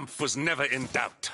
triumph was never in doubt.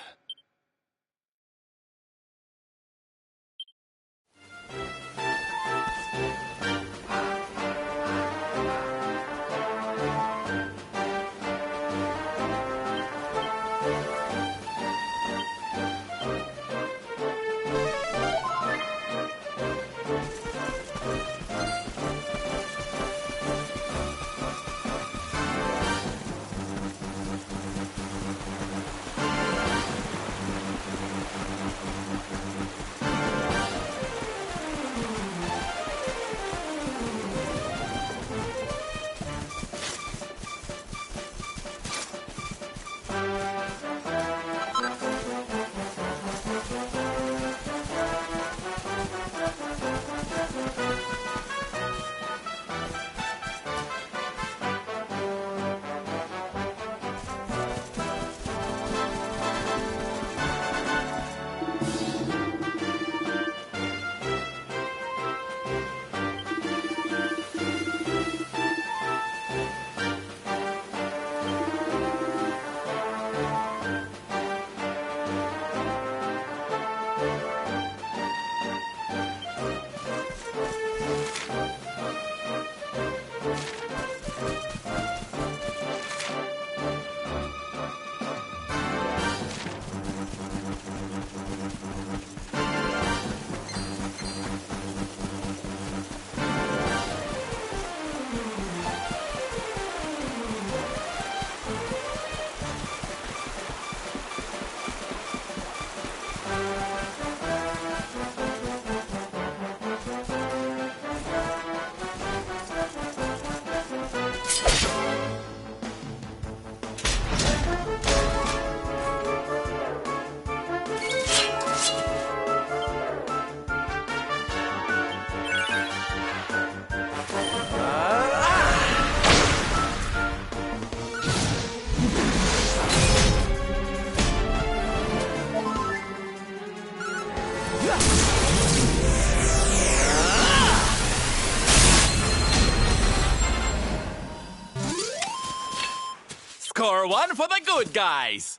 Score one for the good guys.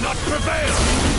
Not prevail!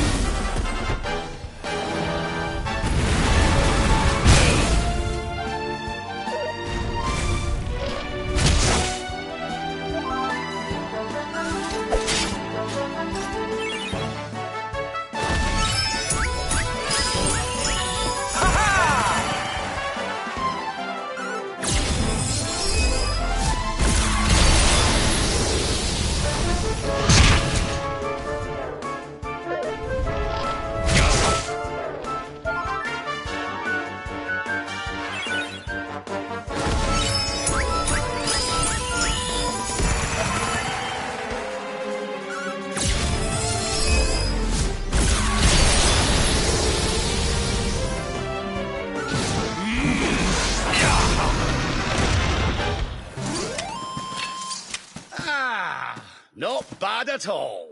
at all.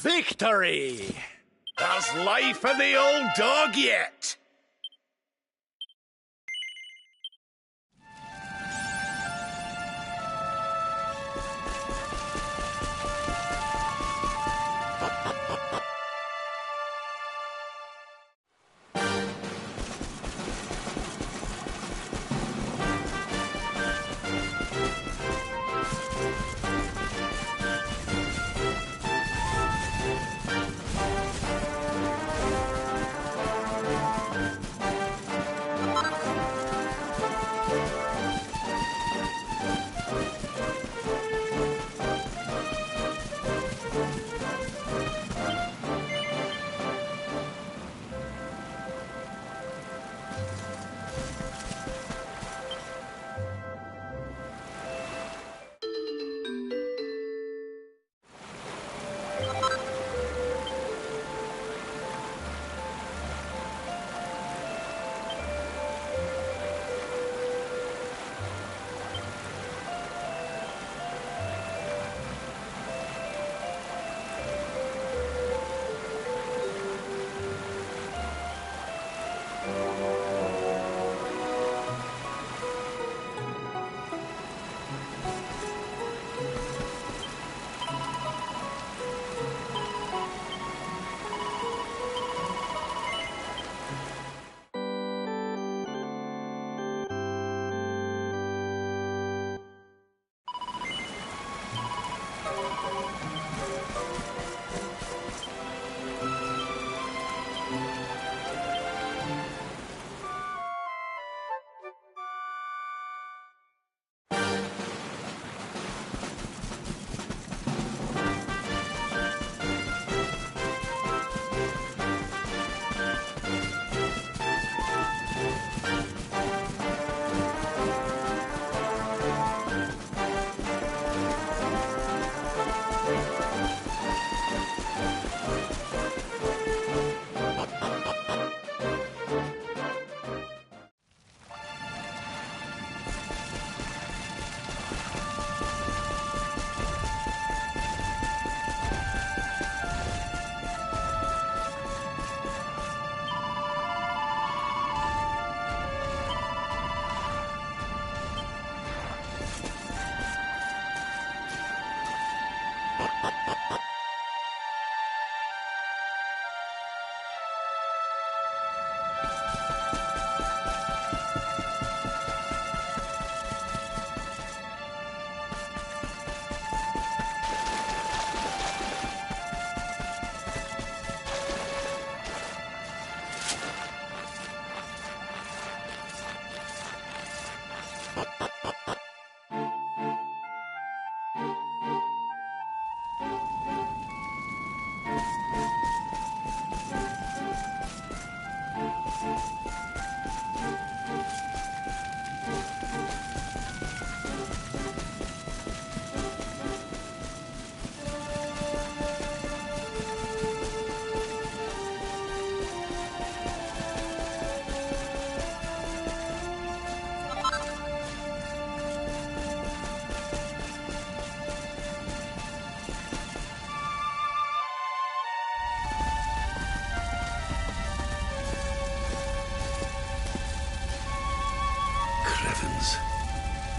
Victory! There's life in the old dog yet!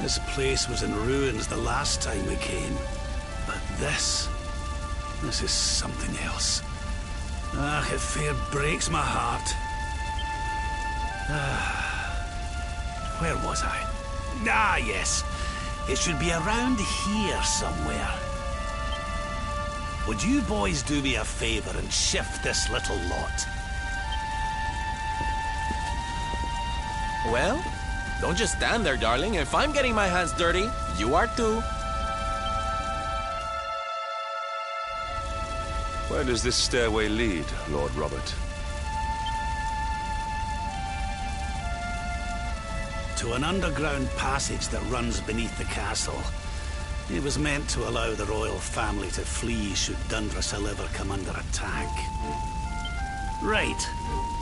This place was in ruins the last time we came. But this is something else. It fair breaks my heart. Where was I? Yes. It should be around here somewhere. Would you boys do me a favor and shift this little lot? Well, don't just stand there, darling. If I'm getting my hands dirty, you are too. Where does this stairway lead, Lord Robert? To an underground passage that runs beneath the castle. It was meant to allow the royal family to flee should Dundrasil ever come under attack. Right.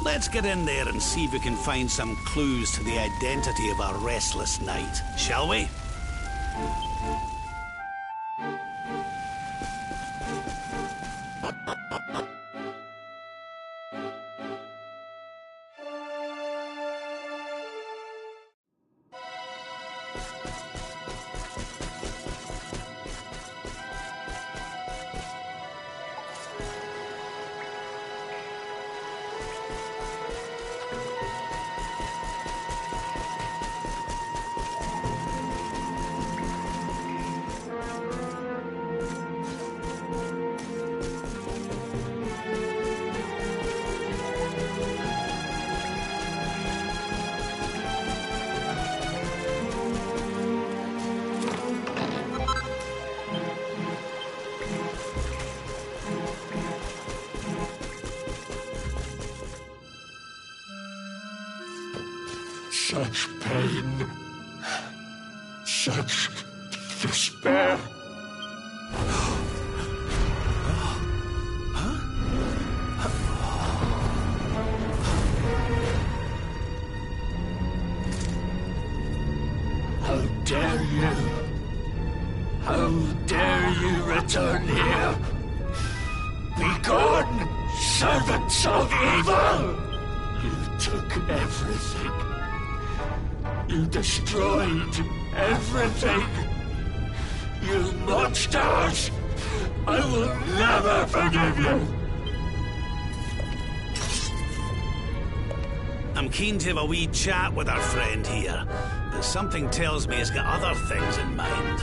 Let's get in there and see if we can find some clues to the identity of our restless knight, shall we? Such pain. Such despair. How dare you? How dare you return here? Begone, servants of evil! You took everything. You destroyed everything. You monsters! I will never forgive you! I'm keen to have a wee chat with our friend here, but something tells me he's got other things in mind.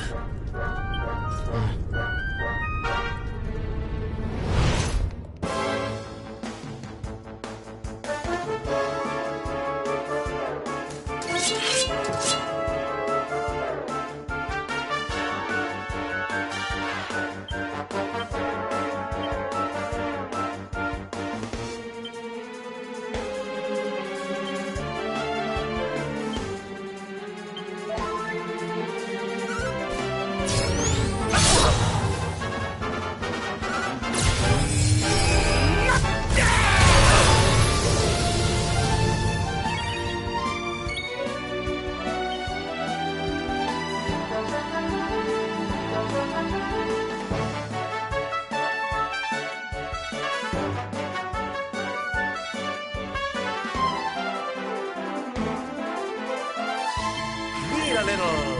Need a little...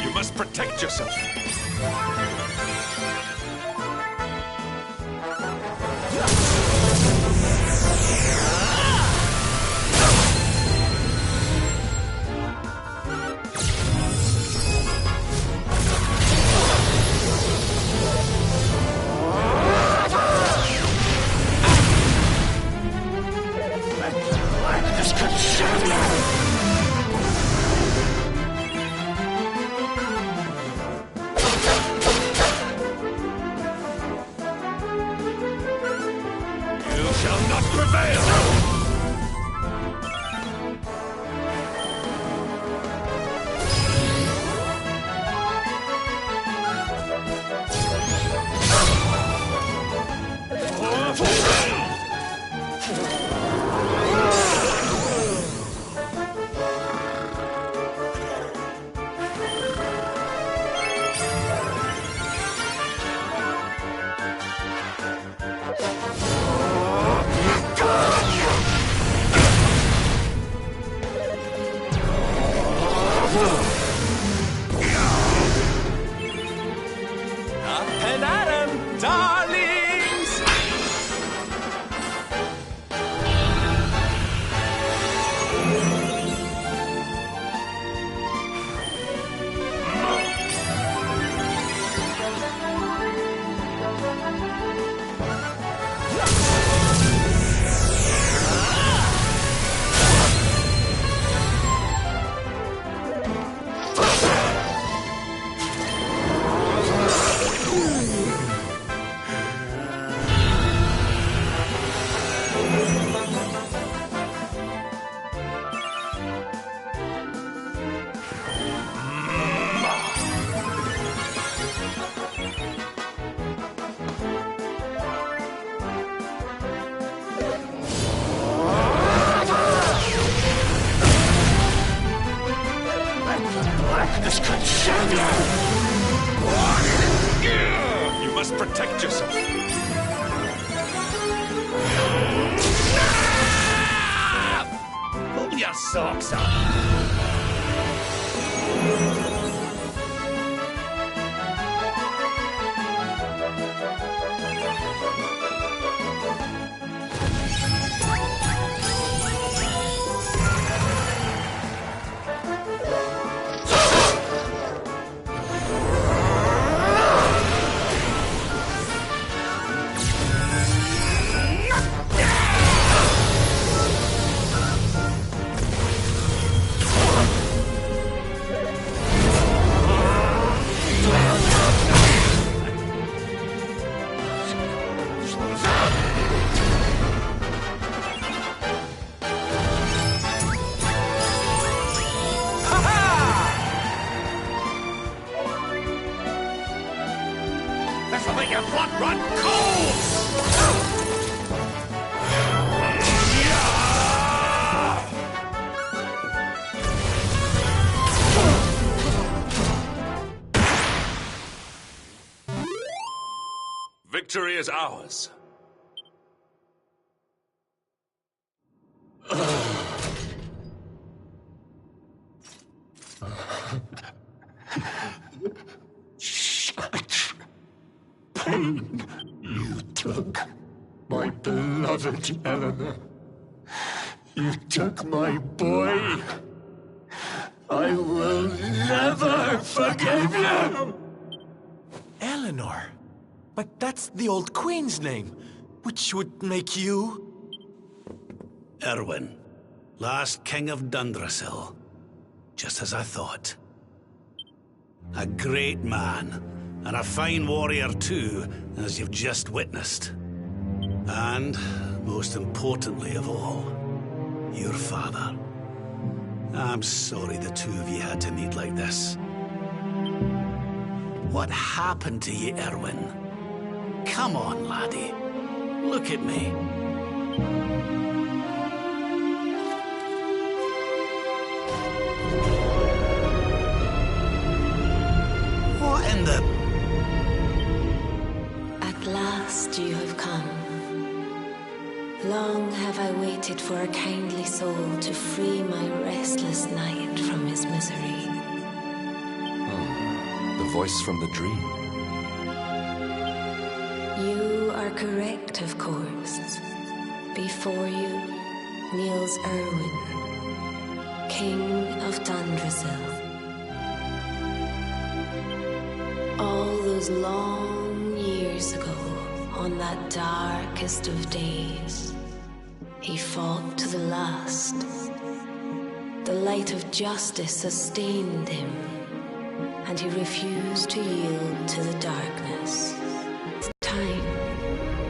You must protect yourself. Shall not prevail! Up and at 'em, darlings! You must protect yourself. Pull your socks up! This'll make your blood run cold! Victory is ours. Pain you took, my beloved Eleanor. You took my boy. I will never forgive you! Eleanor. But that's the old queen's name, which would make you... Erwin, last king of Dundrasil. Just as I thought. A great man, and a fine warrior too, as you've just witnessed. And, most importantly of all, your father. I'm sorry the two of you had to meet like this. What happened to you, Erwin? Come on, laddie. Look at me. What in the... At last you have come. Long have I waited for a kindly soul to free my restless night from his misery. The voice from the dream. You are correct, of course. Before you kneels Erwin, King of Dundrasil. All those long years ago, on that darkest of days, he fought to the last. The light of justice sustained him, and he refused to yield to the darkness. With time,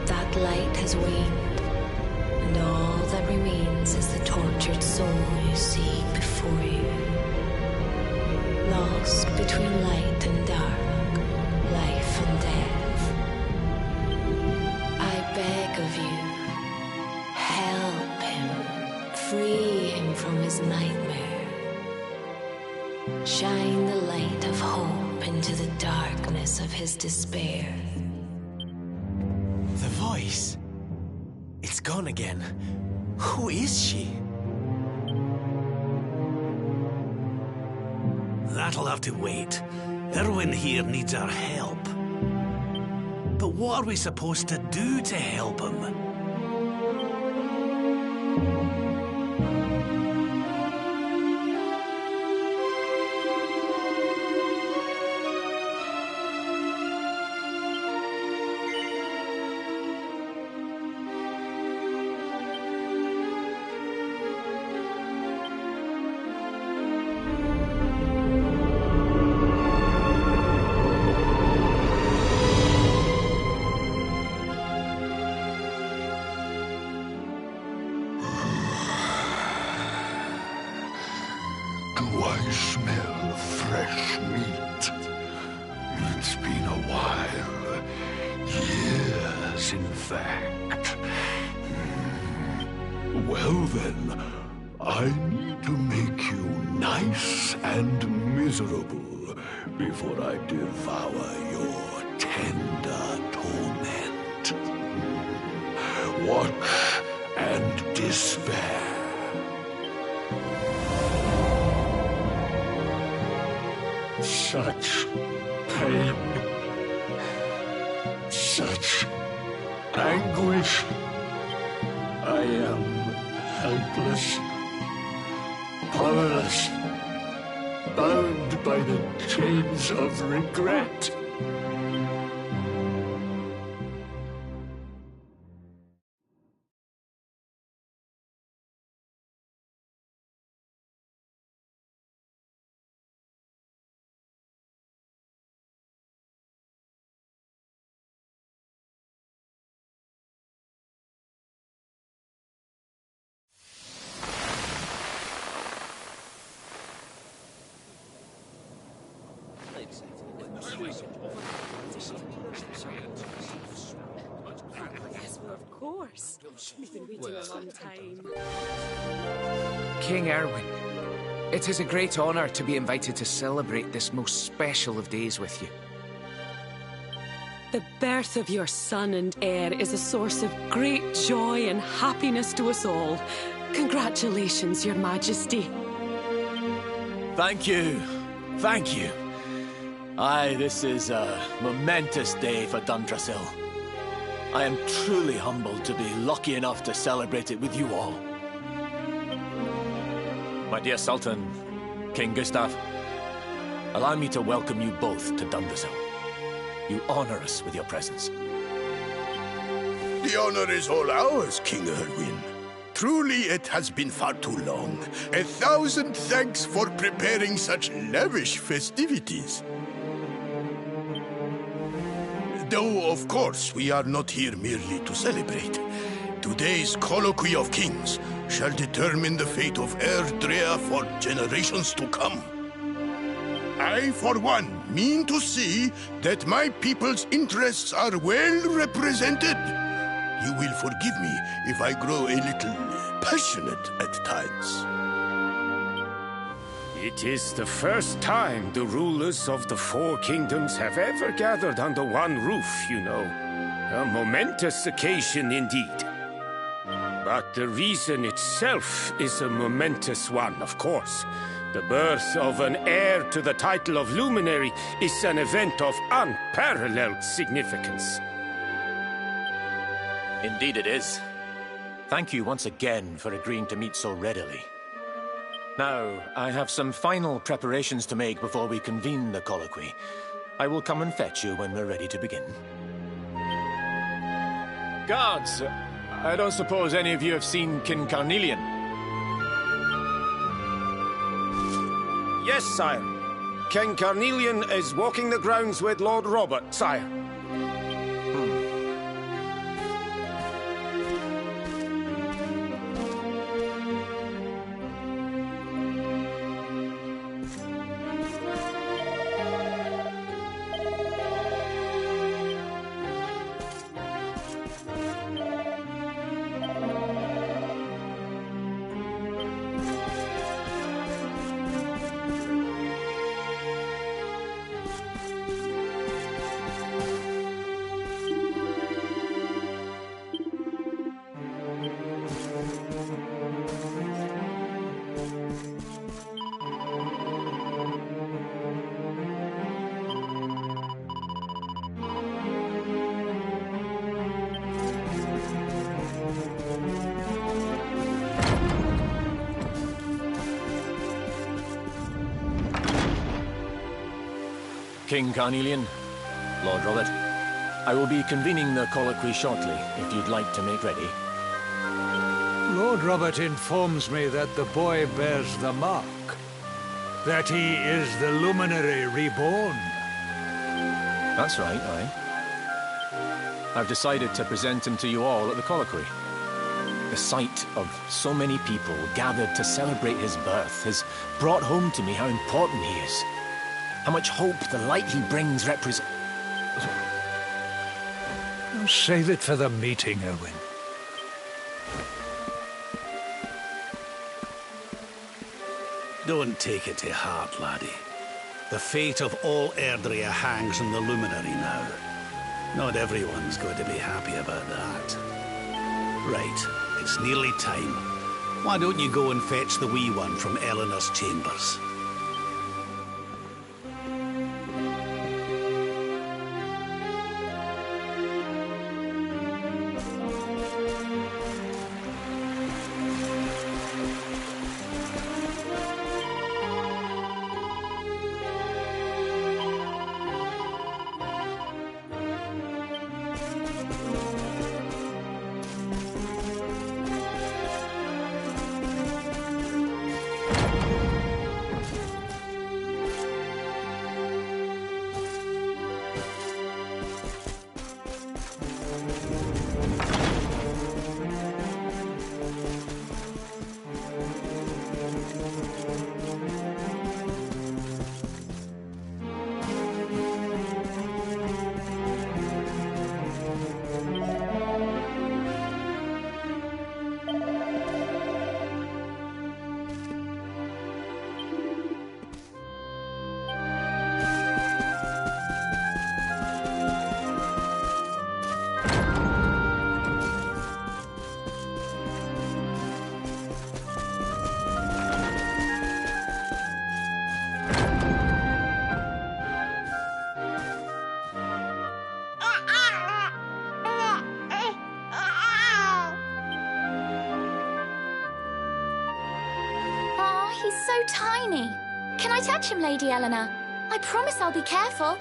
that light has waned, and all that remains is the tortured soul you see before you. Lost between light and dark, life and death. I beg of you, help him, free him from his nightmare. Shine the light of hope into the darkness of his despair. The voice. It's gone again. Who is she? That'll have to wait. Erwin here needs our help. But what are we supposed to do to help him? Do I smell fresh meat? It's been a while. Years, in fact. Well then, I need to make you nice and miserable before I devour your tender torment. Watch and despair. Such pain, such anguish. I am helpless, powerless, bound by the chains of regret. Yes, well, of course. We've been waiting a long time. King Erwin, it is a great honor to be invited to celebrate this most special of days with you. The birth of your son and heir is a source of great joy and happiness to us all. Congratulations, Your Majesty. Thank you. Thank you. Aye, this is a momentous day for Dundrasil. I am truly humbled to be lucky enough to celebrate it with you all. My dear Sultan, King Gustav, allow me to welcome you both to Dundrasil. You honor us with your presence. The honor is all ours, King Erwin. Truly, it has been far too long. 1,000 thanks for preparing such lavish festivities. Though, of course, we are not here merely to celebrate. Today's colloquy of kings shall determine the fate of Erdrea for generations to come. I, for one, mean to see that my people's interests are well represented. You will forgive me if I grow a little passionate at times. It is the first time the rulers of the Four Kingdoms have ever gathered under one roof, you know. A momentous occasion indeed. But the reason itself is a momentous one, of course. The birth of an heir to the title of Luminary is an event of unparalleled significance. Indeed it is. Thank you once again for agreeing to meet so readily. Now, I have some final preparations to make before we convene the colloquy. I will come and fetch you when we're ready to begin. Guards, I don't suppose any of you have seen King Carnelian? Yes, sire. King Carnelian is walking the grounds with Lord Robert, sire. King Carnelian, Lord Robert, I will be convening the colloquy shortly, if you'd like to make ready. Lord Robert informs me that the boy bears the mark. That he is the Luminary reborn. That's right, aye. I've decided to present him to you all at the colloquy. The sight of so many people gathered to celebrate his birth has brought home to me how important he is. How much hope the light he brings represents. Save it for the meeting, Erwin. Don't take it to heart, laddie. The fate of all Erdrea hangs on the Luminary now. Not everyone's going to be happy about that. Right, it's nearly time. Why don't you go and fetch the wee one from Eleanor's chambers? He's so tiny. Can I touch him, Lady Eleanor? I promise I'll be careful.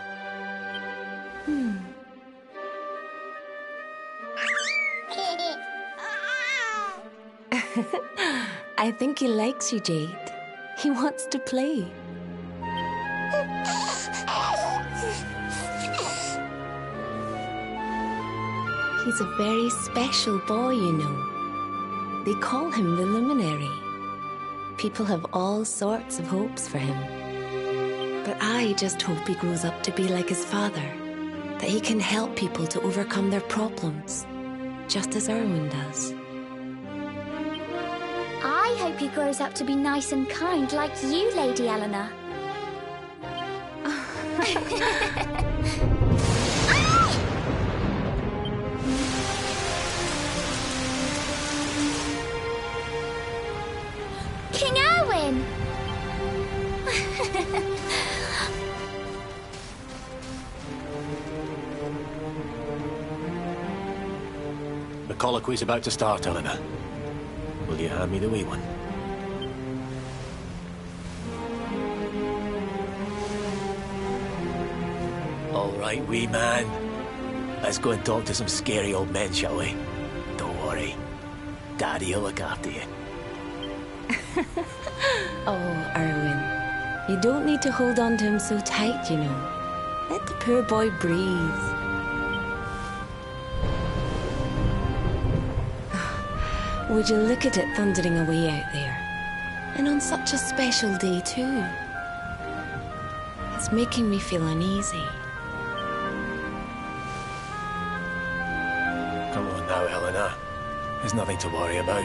I think he likes you, Jade. He wants to play. He's a very special boy, you know. They call him the Luminary. People have all sorts of hopes for him. But I just hope he grows up to be like his father. That he can help people to overcome their problems. Just as Erwin does. I hope he grows up to be nice and kind like you, Lady Eleanor. King Erwin! The colloquy's about to start, Eleanor. Will you hand me the wee one? All right, wee man. Let's go and talk to some scary old men, shall we? Don't worry. Daddy'll look after you. Oh, Erwin. You don't need to hold on to him so tight, you know. Let the poor boy breathe. Would you look at it thundering away out there? And on such a special day, too. It's making me feel uneasy. Come on now, Eleanor. There's nothing to worry about.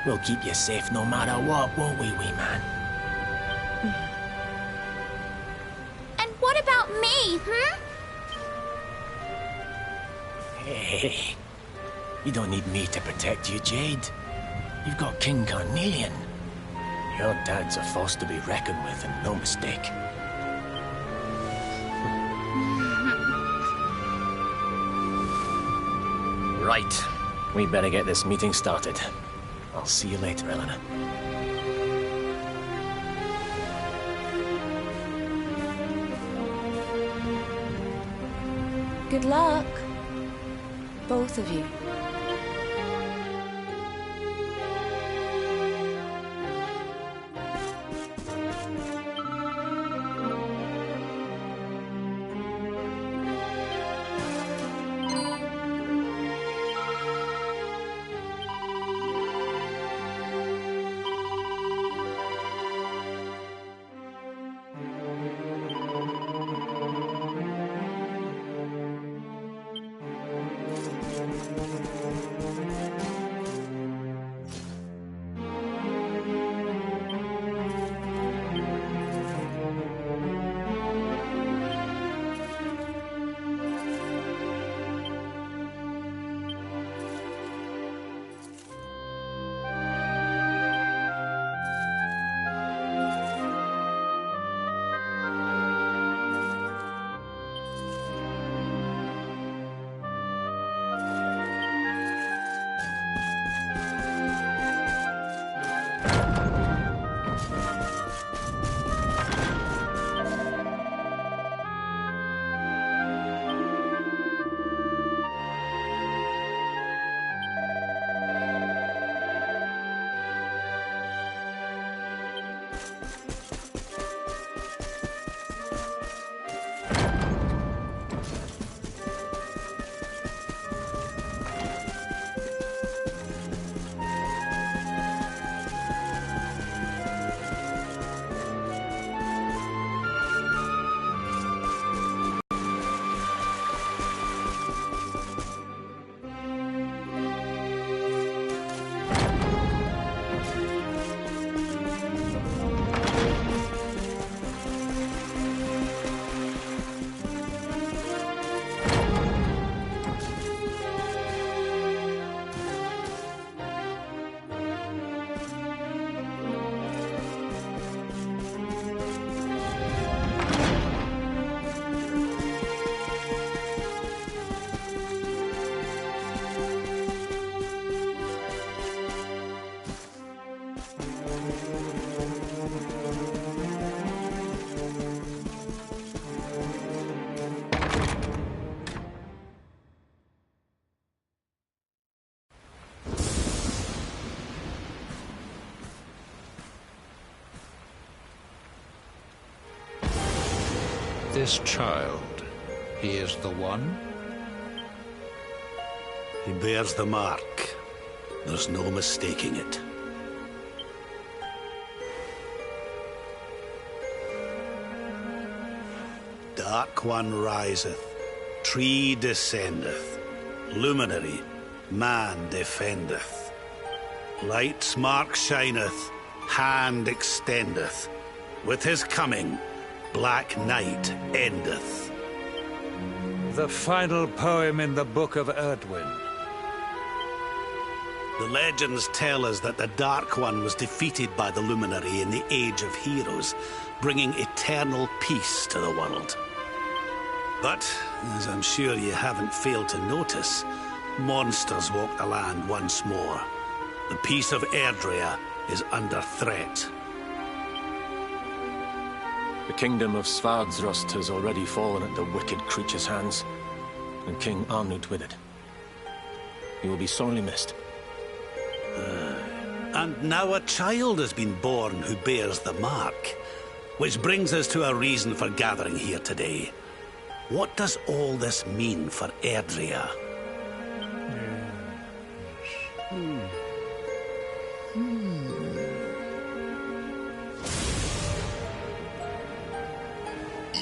We'll keep you safe no matter what, won't we, wee man? And what about me, Hey, you don't need me to protect you, Jade. You've got King Carnelian. Your dad's a force to be reckoned with, and no mistake. Right. We better get this meeting started. I'll see you later, Eleanor. Good luck. Both of you. This child, he is the one? He bears the mark. There's no mistaking it. Dark One riseth, tree descendeth, luminary, man defendeth. Light's mark shineth, hand extendeth. With his coming, black night endeth. The final poem in the Book of Erdwin. The legends tell us that the Dark One was defeated by the Luminary in the Age of Heroes, bringing eternal peace to the world. But, as I'm sure you haven't failed to notice, monsters walk the land once more. The peace of Erdrea is under threat. The kingdom of Svardsrust has already fallen at the wicked creature's hands, and King Arnut with it. He will be sorely missed. And now a child has been born who bears the mark. Which brings us to a reason for gathering here today. What does all this mean for Erdrea?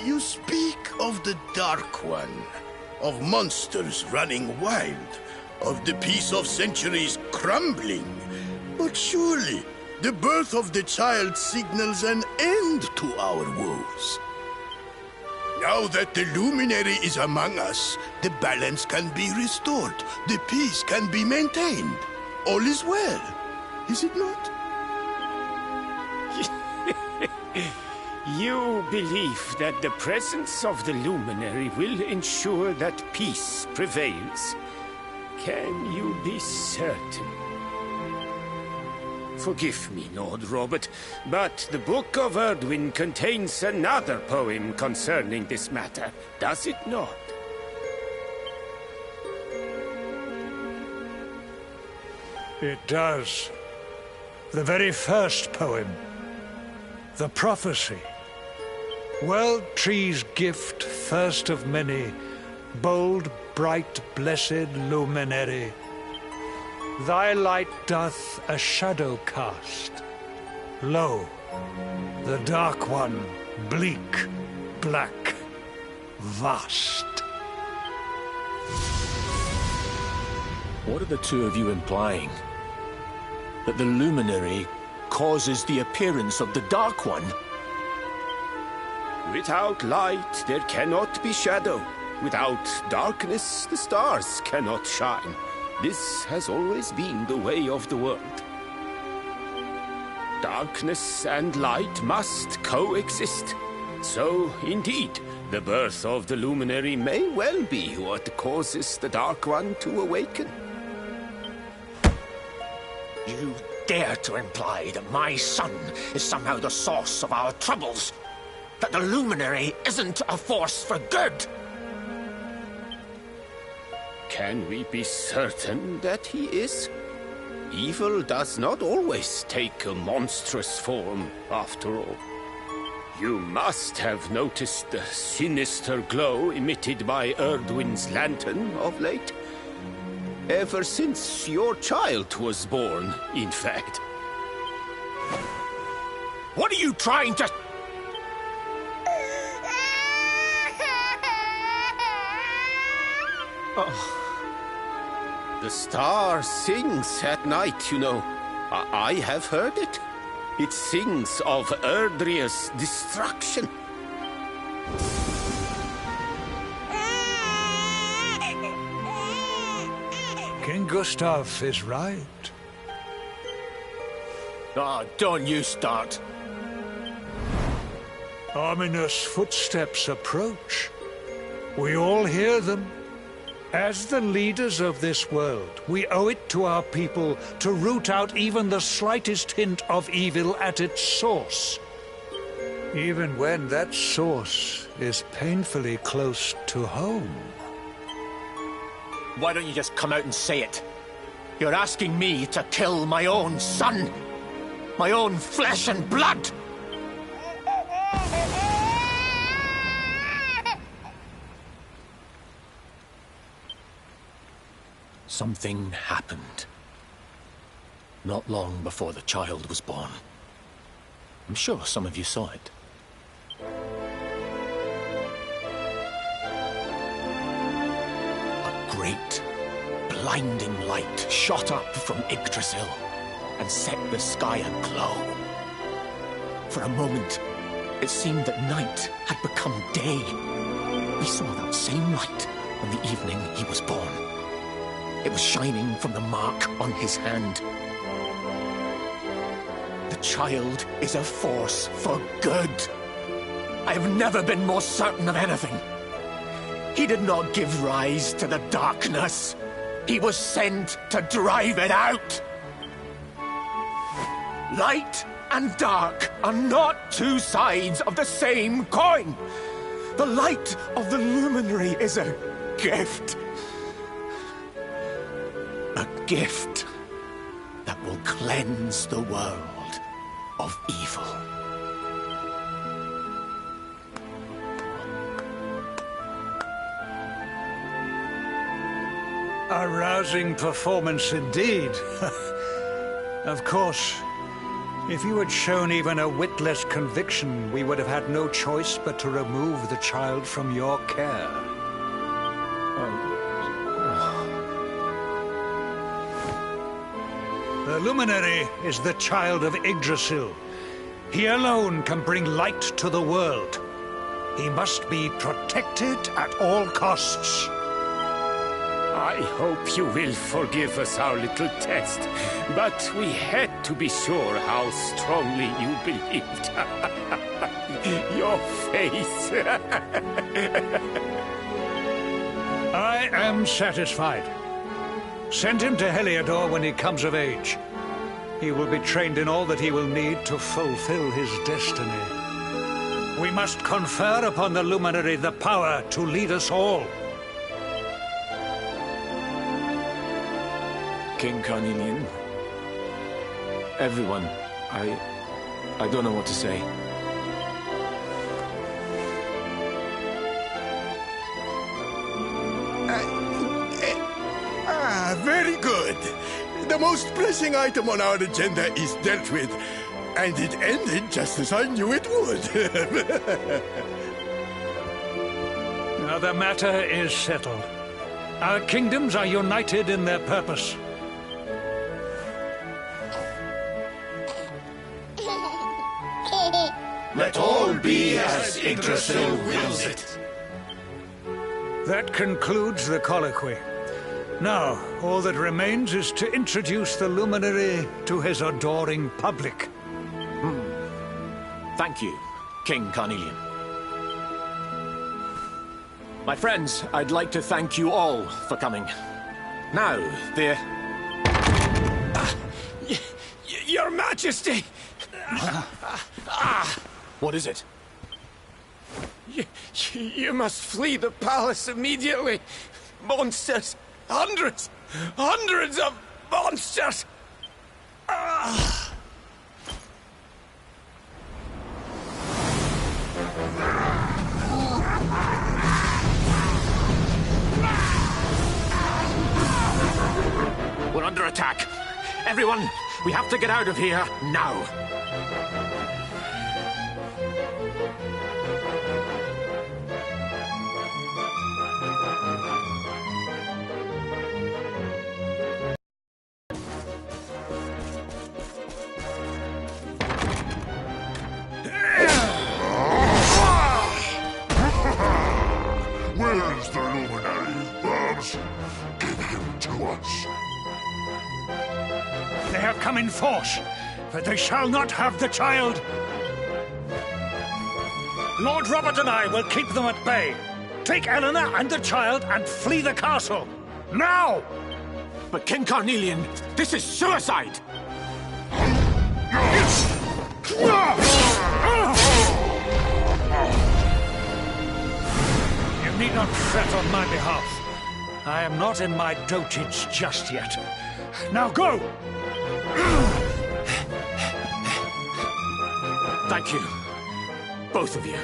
You speak of the Dark One, of monsters running wild, of the peace of centuries crumbling. But surely, the birth of the child signals an end to our woes. Now that the Luminary is among us, the balance can be restored, the peace can be maintained. All is well, is it not? You believe that the presence of the Luminary will ensure that peace prevails. Can you be certain? Forgive me, Lord Robert, but the Book of Erdwin contains another poem concerning this matter, does it not? It does. The very first poem. The prophecy. World Tree's gift, first of many, bold, bright, blessed luminary. Thy light doth a shadow cast. Lo, the Dark One, bleak, black, vast. What are the two of you implying? That the Luminary causes the appearance of the Dark One? Without light, there cannot be shadow. Without darkness, the stars cannot shine. This has always been the way of the world. Darkness and light must coexist. So, indeed, the birth of the Luminary may well be what causes the Dark One to awaken. You dare to imply that my son is somehow the source of our troubles? That the Luminary isn't a force for good? Can we be certain that he is? Evil does not always take a monstrous form, after all. You must have noticed the sinister glow emitted by Erdwin's lantern of late. Ever since your child was born, in fact. What are you trying to... Oh. The star sings at night, you know. I have heard it. It sings of Erdrea's destruction. King Gustav is right. Oh, don't you start. Ominous footsteps approach. We all hear them. As the leaders of this world, we owe it to our people to root out even the slightest hint of evil at its source. Even when that source is painfully close to home. Why don't you just come out and say it? You're asking me to kill my own son. My own flesh and blood. Something happened. Not long before the child was born. I'm sure some of you saw it. blinding light shot up from Yggdrasil and set the sky aglow. For a moment, it seemed that night had become day. We saw that same light on the evening he was born. It was shining from the mark on his hand. The child is a force for good. I have never been more certain of anything. He did not give rise to the darkness. He was sent to drive it out. Light and dark are not two sides of the same coin. The light of the luminary is a gift. A gift that will cleanse the world of evil. A rousing performance indeed. Of course, if you had shown even a whit less conviction, we would have had no choice but to remove the child from your care. The luminary is the child of Yggdrasil. He alone can bring light to the world. He must be protected at all costs. I hope you will forgive us our little test, but we had to be sure how strongly you believed. Your face. I am satisfied. Send him to Heliodor when he comes of age. He will be trained in all that he will need to fulfill his destiny. We must confer upon the luminary the power to lead us all. King Carnelian. Everyone. I don't know what to say. Very good. The most pressing item on our agenda is dealt with, and it ended just as I knew it would. Now the matter is settled. Our kingdoms are united in their purpose. Let all be as Yggdrasil wills it. That concludes the colloquy. Now, all that remains is to introduce the luminary to his adoring public. Thank you, King Carnelian. My friends, I'd like to thank you all for coming. Now, Your Majesty! What is it? You must flee the palace immediately. Monsters! Hundreds of monsters! We're under attack. Everyone, we have to get out of here now. Where is the luminary, Babs? Give him to us. They have come in force, but they shall not have the child. Lord Robert and I will keep them at bay. Take Eleanor and the child and flee the castle. Now! But King Carnelian, this is suicide! You need not fret on my behalf. I am not in my dotage just yet. Now go! Thank you, both of you.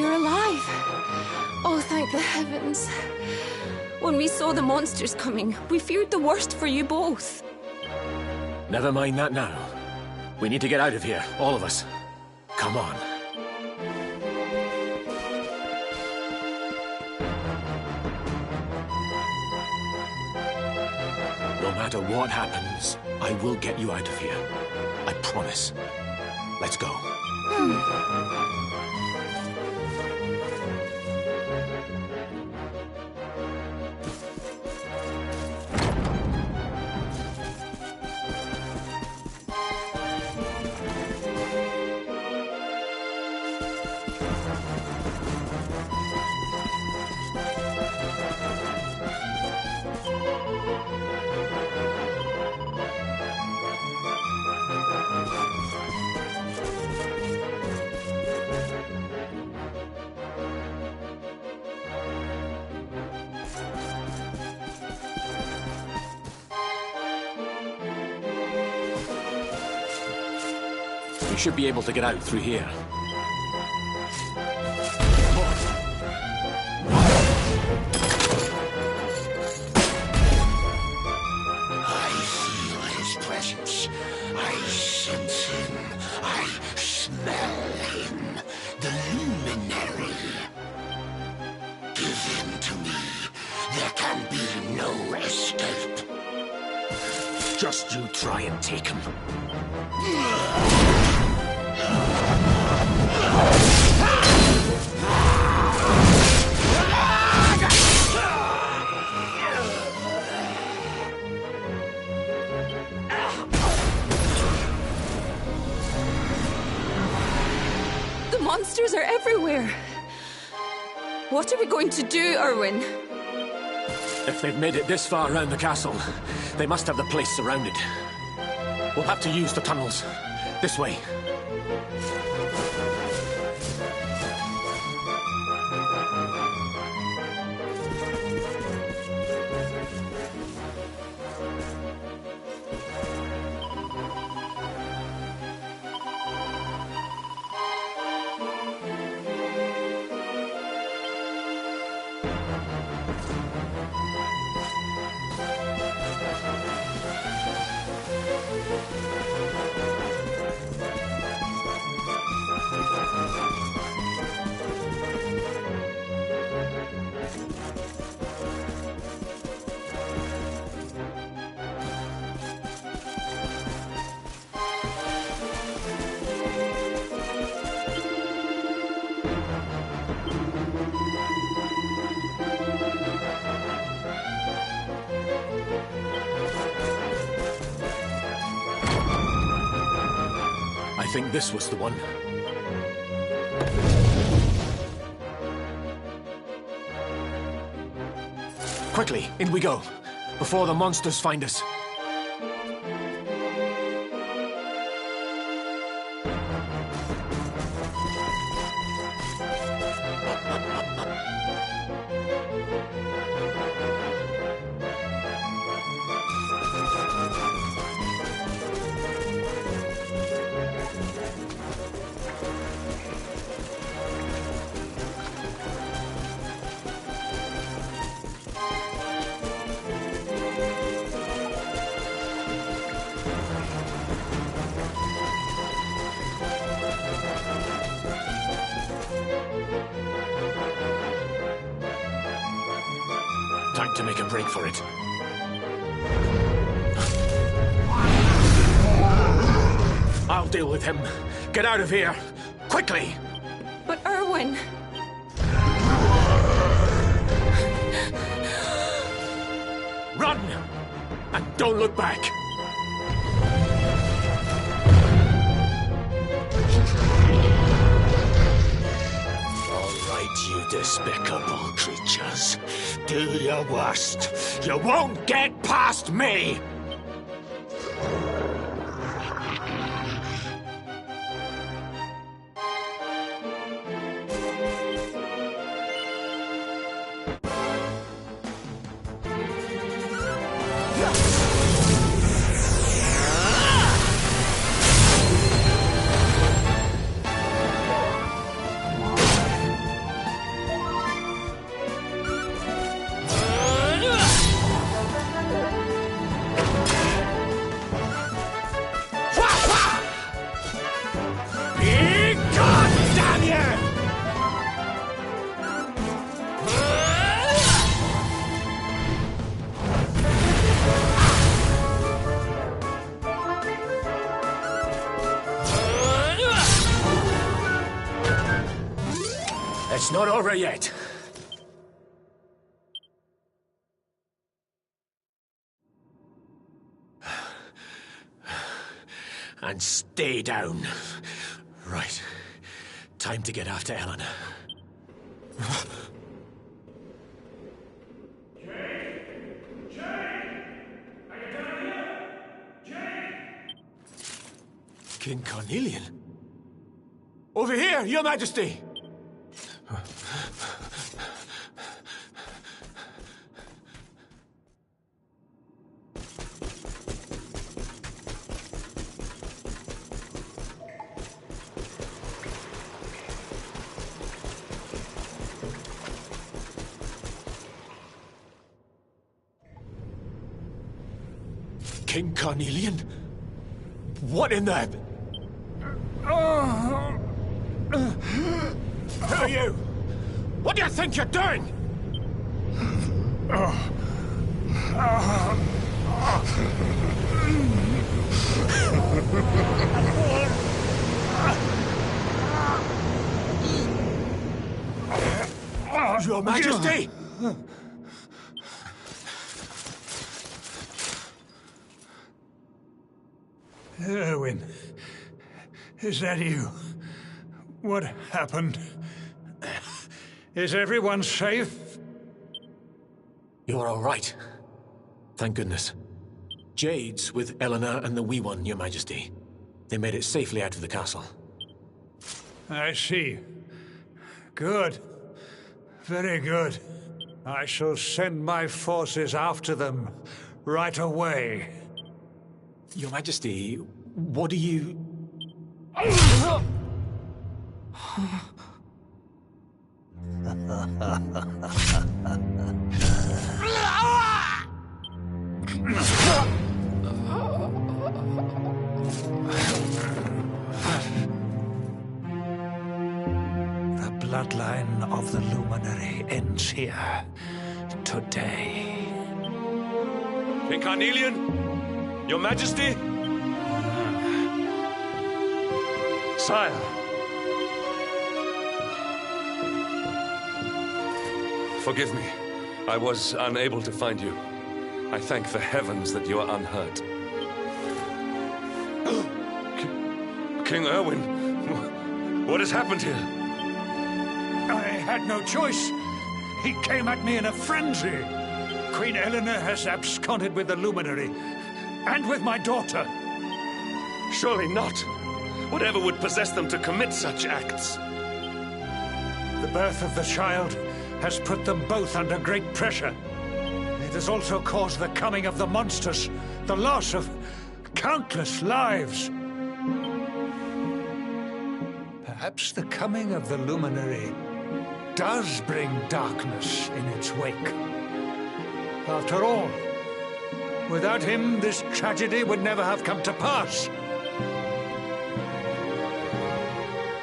You're alive. Oh, thank the heavens. When we saw the monsters coming, we feared the worst for you both. Never mind that now. We need to get out of here, all of us. Come on. No matter what happens, I will get you out of here. I promise. Let's go. We should be able to get out through here. I feel his presence. I sense him. I smell him. The luminary. Give him to me. There can be no escape. Just you try and take him. The monsters are everywhere. What are we going to do, Erwin? If they've made it this far around the castle, they must have the place surrounded. We'll have to use the tunnels. This way. I think this was the one. Quickly, in we go, before the monsters find us. Time to make a break for it. I'll deal with him. Get out of here. Quickly! But Erwin... Run! And don't look back! All right, you despicable creatures. Do your worst. You won't get past me! It's not over yet. And stay down. Right. Time to get after Eleanor. King Carnelian? Over here, Your Majesty! King Carnelian? What in the... Who are you? What do you think you're doing? Your Majesty! Erwin, is that you? What happened? Is everyone safe? You're all right. Thank goodness. Jade's with Eleanor and the Wee One, Your Majesty. They made it safely out of the castle. I see. Good. Very good. I shall send my forces after them right away. Your Majesty, what do you... The bloodline of the Luminary ends here today. King Carnelian? Your Majesty? Sire. Forgive me. I was unable to find you. I thank the heavens that you are unhurt. King Erwin, what has happened here? I had no choice. He came at me in a frenzy. Queen Eleanor has absconded with the Luminary, and with my daughter. Surely not. Whatever would possess them to commit such acts? The birth of the child has put them both under great pressure. It has also caused the coming of the monsters, the loss of countless lives. Perhaps the coming of the Luminary does bring darkness in its wake. After all, without him, this tragedy would never have come to pass.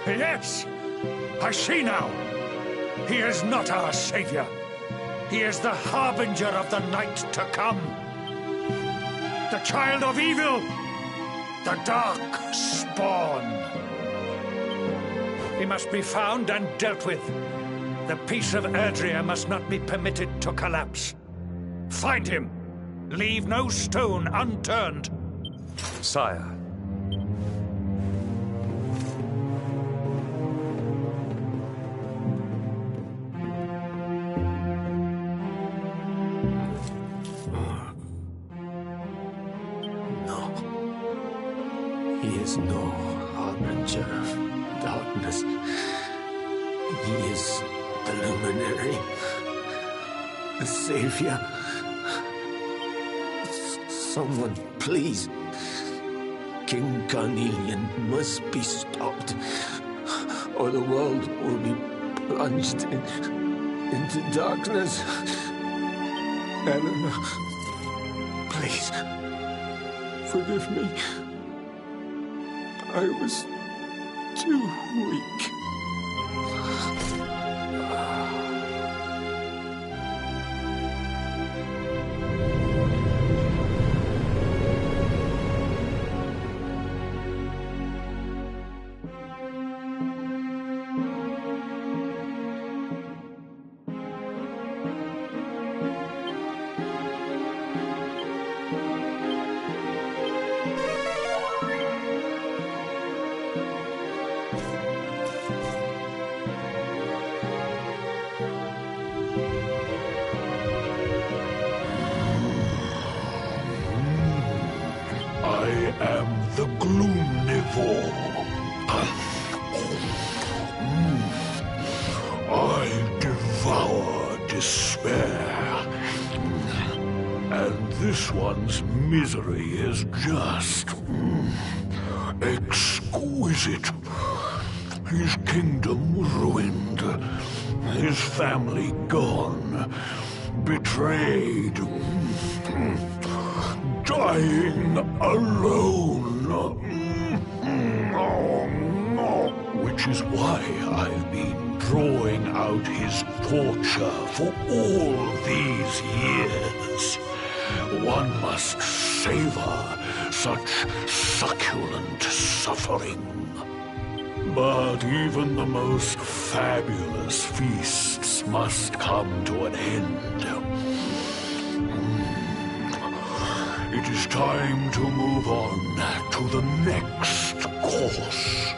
Yes, I see now. He is not our savior. He is the harbinger of the night to come. The child of evil. The dark spawn. He must be found and dealt with. The peace of Erdrea must not be permitted to collapse. Find him. Leave no stone unturned. Sire. No. He is no harbinger of darkness. He is the Luminary. The Savior. Someone, please. King Carnelian must be stopped, or the world will be plunged into darkness. Eleanor, please, forgive me. I was too weak. This one's misery is just exquisite. His kingdom ruined, his family gone, betrayed, dying alone. Which is why I've been drawing out his torture for all these years. One must savor such succulent suffering. But even the most fabulous feasts must come to an end. It is time to move on to the next course.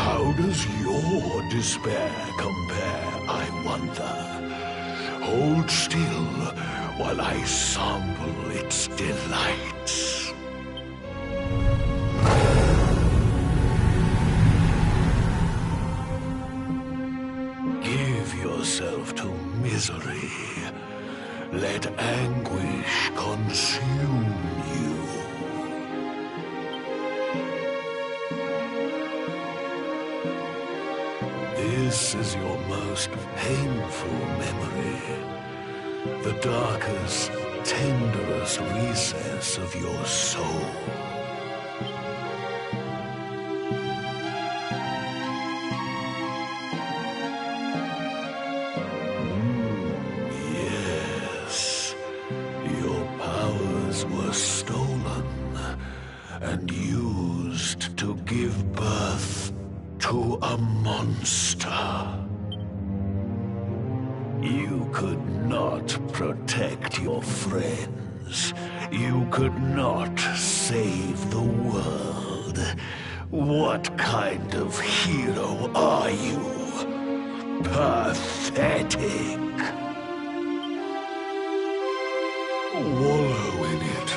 How does your despair compare, I wonder? Hold still while I sample its delights. Give yourself to misery. Let anguish consume you. This is your most painful memory. The darkest, tenderest recess of your soul. Yes, your powers were stolen and used to give birth to a monster. You could not protect your friends. You could not save the world. What kind of hero are you? Pathetic. Wallow in it.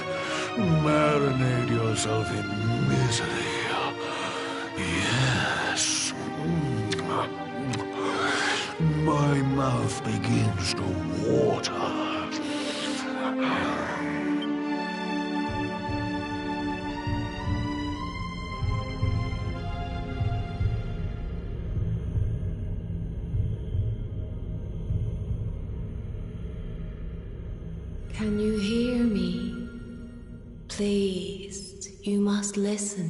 Marinate yourself in misery. Yes. My mouth begins to water. Can you hear me? Please, you must listen.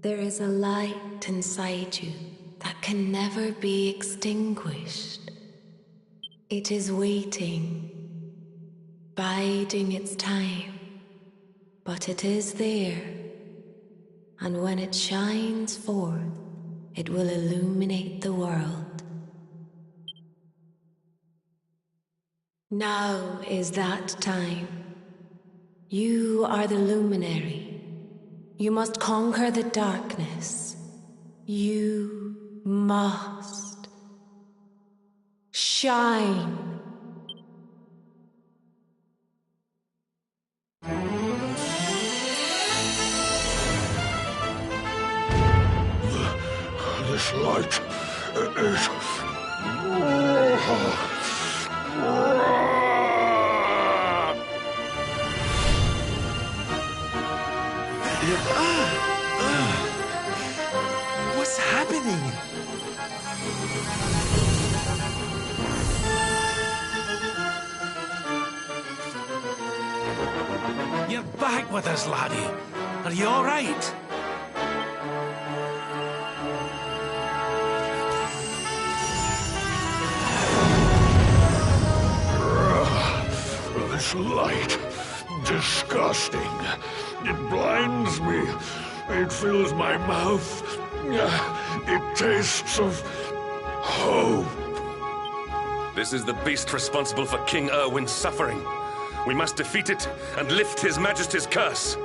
There is a light inside you that can never be extinguished. It is waiting, biding its time, but it is there, and when it shines forth, it will illuminate the world. Now is that time. You are the luminary. You must conquer the darkness. You must shine. This light is... What's happening? You're back with us, laddie. Are you all right? This light, disgusting. It blinds me. It fills my mouth. It tastes of hope. This is the beast responsible for King Erwin's suffering. We must defeat it and lift His Majesty's curse.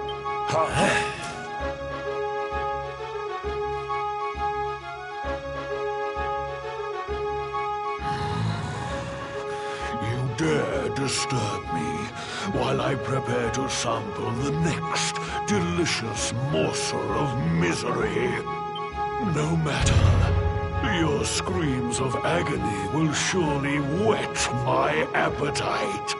You dare disturb me while I prepare to sample the next delicious morsel of misery. No matter. Your screams of agony will surely whet my appetite.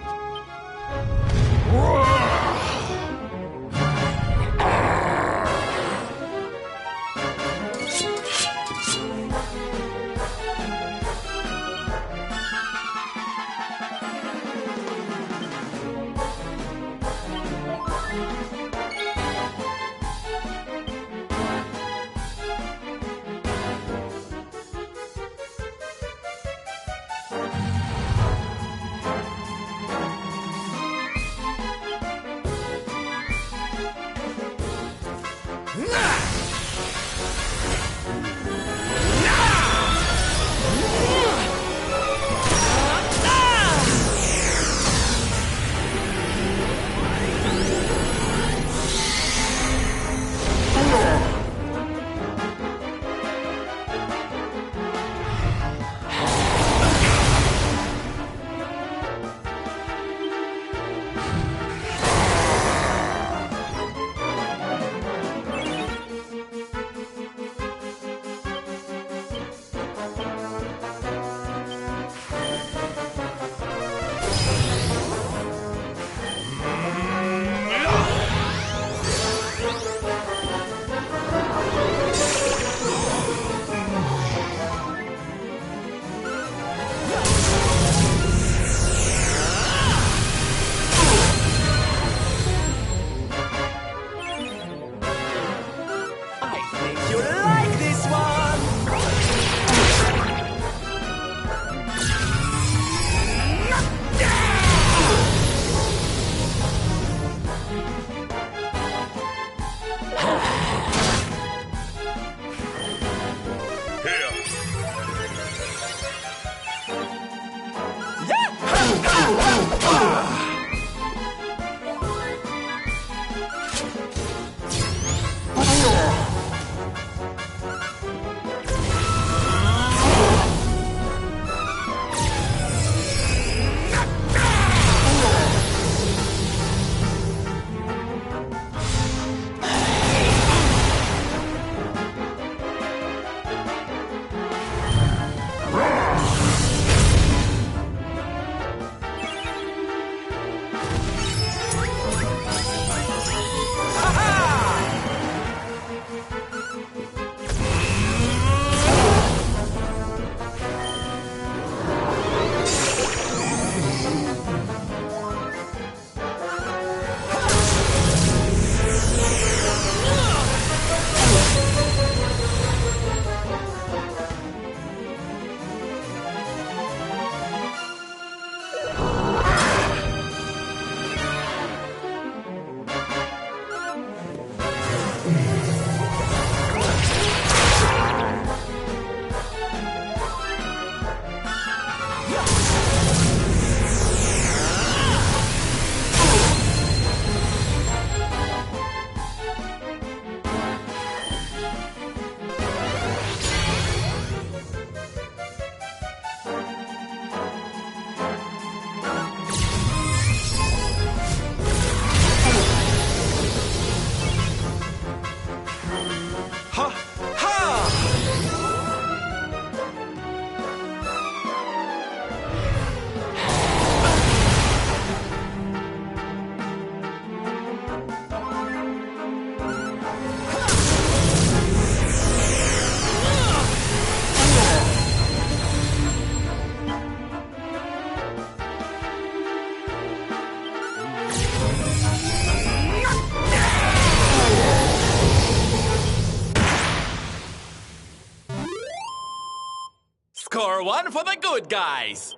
Score one for the good guys!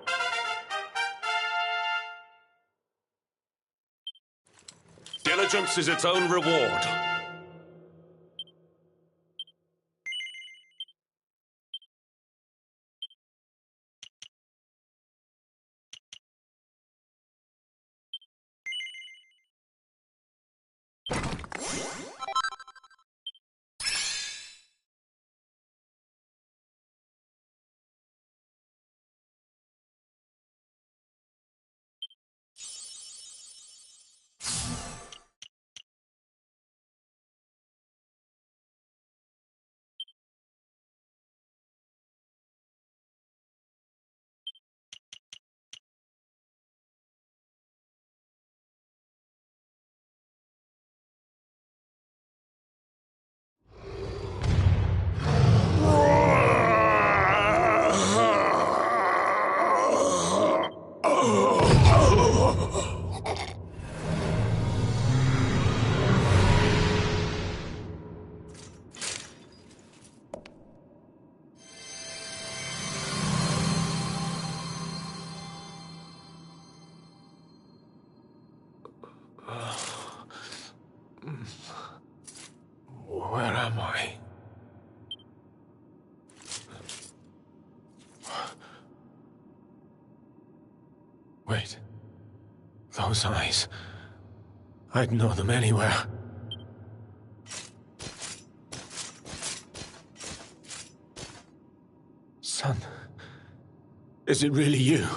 Diligence is its own reward. Wait. Those eyes. I'd know them anywhere. Son, is it really you?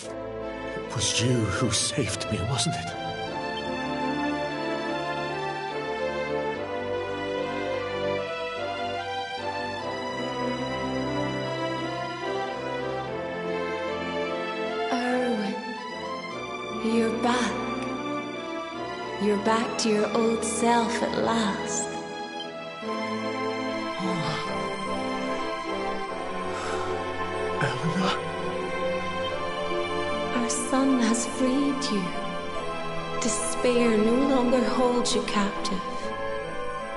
It was you who saved me, wasn't it? You're back. You're back to your old self at last. Eleanor? Our son has freed you. Despair no longer holds you captive.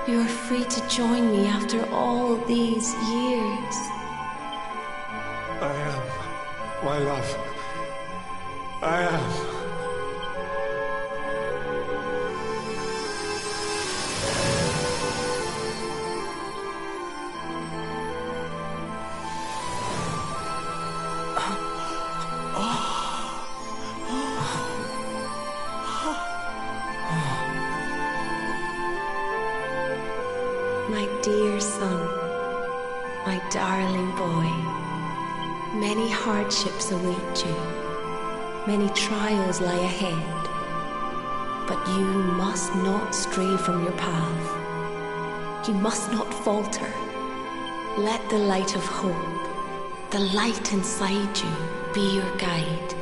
You are free to join me after all these years. I am, my love. I am. My dear son, my darling boy, many hardships await you, many trials lie ahead, but you must not stray from your path. You must not falter. Let the light of hope, the light inside you, be your guide.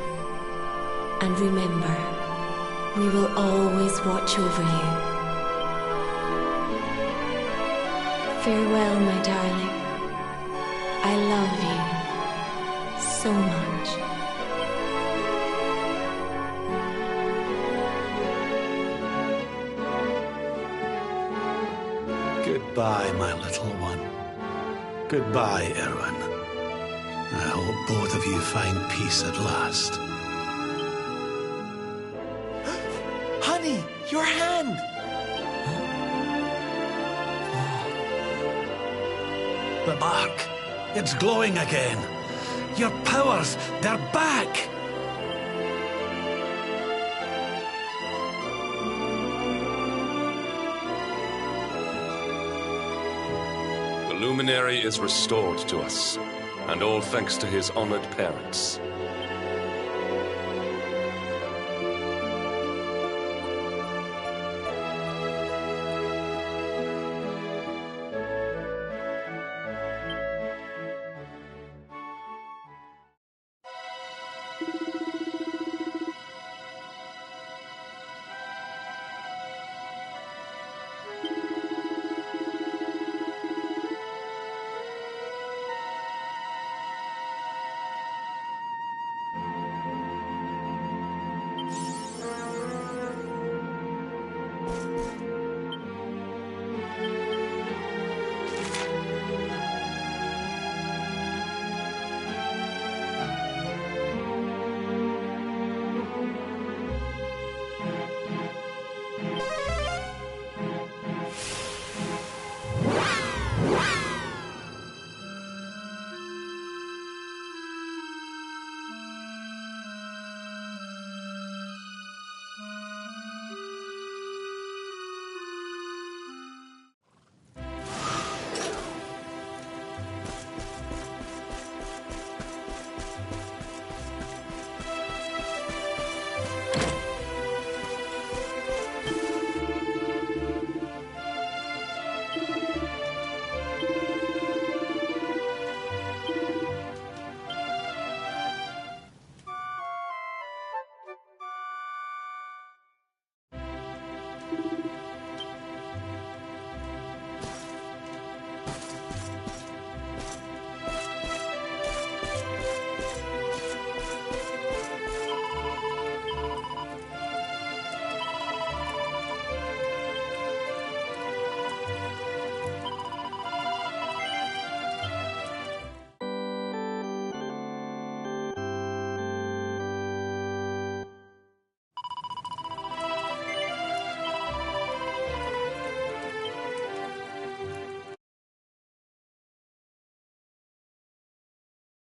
And remember, we will always watch over you. Farewell, my darling. I love you so much. Goodbye, my little one. Goodbye, Erwin. I hope both of you find peace at last. Honey, your hand! The bark, it's glowing again. Your powers, they're back! The luminary is restored to us, and all thanks to his honored parents.